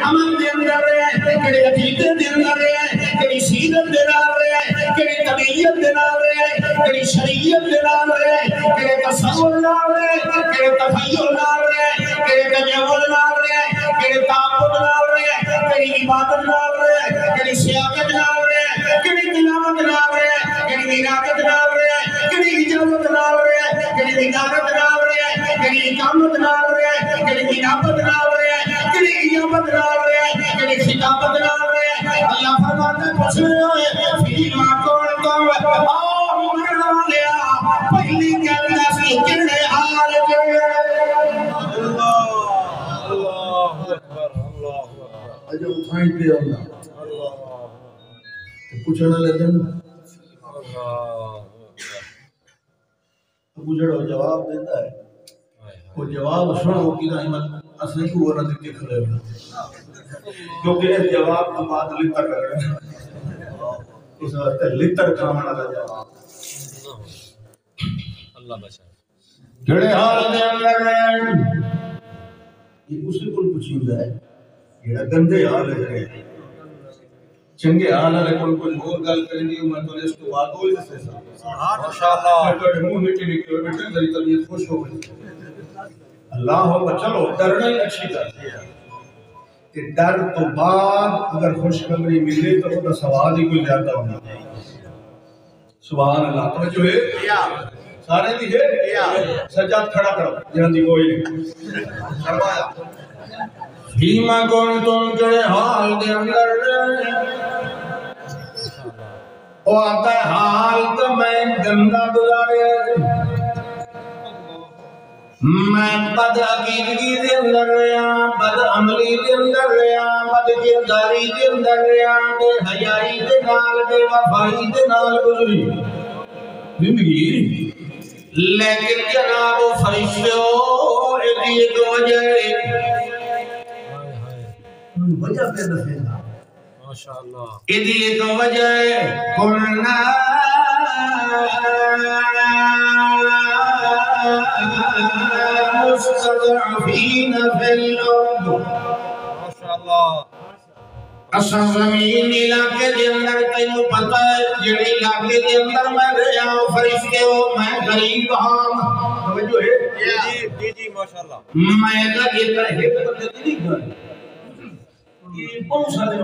امن دے اندر رہے کڑے عقیدے دے اندر رہے کڑی سیرت دے نال رہے کڑی طبیعت دے نال رہے کڑی شریعت دے نال رہے کڑے تصور نال رہے کڑے تخیل نال رہے کڑے تجاوز نال رہے کڑے تعبد نال رہے کڑی عبادت نال رہے کڑی سیاقت نال رہے کڑی تلاوت نال رہے کڑی میراثت نال رہے کڑی اجازت نال رہے کڑی تجارت نال رہے کڑی اقامت نال رہے کڑی انابت نال رہے کڑی ایامت نال رہے کڑی خطابت نال رہے اللہ فرماتا ہے پوچھ رہے ہیں فیما کون کم آہ مرنا لیا پہلی کہتا سی کڑے حال جے اللہ اکبر اجو اٹھائیں پہ اللہ پوچھنا لیتے ہیں گجڑو جواب دیتا ہے وہ جواب سنو کی رحمت اصلی کو ورنہ دیکھ کھلے ہوئے کیونکہ اس جواب کو بعد لتر کر رہے ہیں اس وقت لتر کامنا کا جواب اللہ بچا کڑے حال دے اندر یہ اسی کو پوچھیں ہے یہ گندے حال ہے چنگے حال ہے کوئی اور گل کریں گی میں تو اس کو بات ہوئی سے ماشاءاللہ تو منہ مٹی نکلے بیٹھے میری طبیعت خوش ہو گئی اللہ ہو چلو ڈرنا ہی اچھی بات ہے کہ ڈر تو بعد اگر خوشخبری ملے تو وہ سوال ہی کوئی زیادہ ہونا چاہیے سبحان اللہ توجہ ہے سارے بھی ہے سجاد کھڑا کرو جہاں دی کوئی نہیں فرمایا فیما کون تم کڑے حال دے اندر او آتا ہے حال تو میں گندہ گزارے میں بد عقیدگی دے اندر رہا بد عملی دے اندر رہا بد کرداری دے اندر رہا بے حیائی دے نال بے وفائی دے نال گزری زندگی لیکن جناب و فرشتوں ایک وجہ وجہ پہ دفعہ ماشاءاللہ ایدی ایک وجہ ہے قلنا مستضعفین فی الارض ماشاءاللہ اصلا زمین علاقے دے اندر تینوں پتہ ہے جڑے علاقے دے اندر میں رہا ہوں فرشتے ہو میں غریب ہوں توجہ ہے جی ماشاءاللہ میں کہا یہ بندے نہیں گھر یہ بہت سارے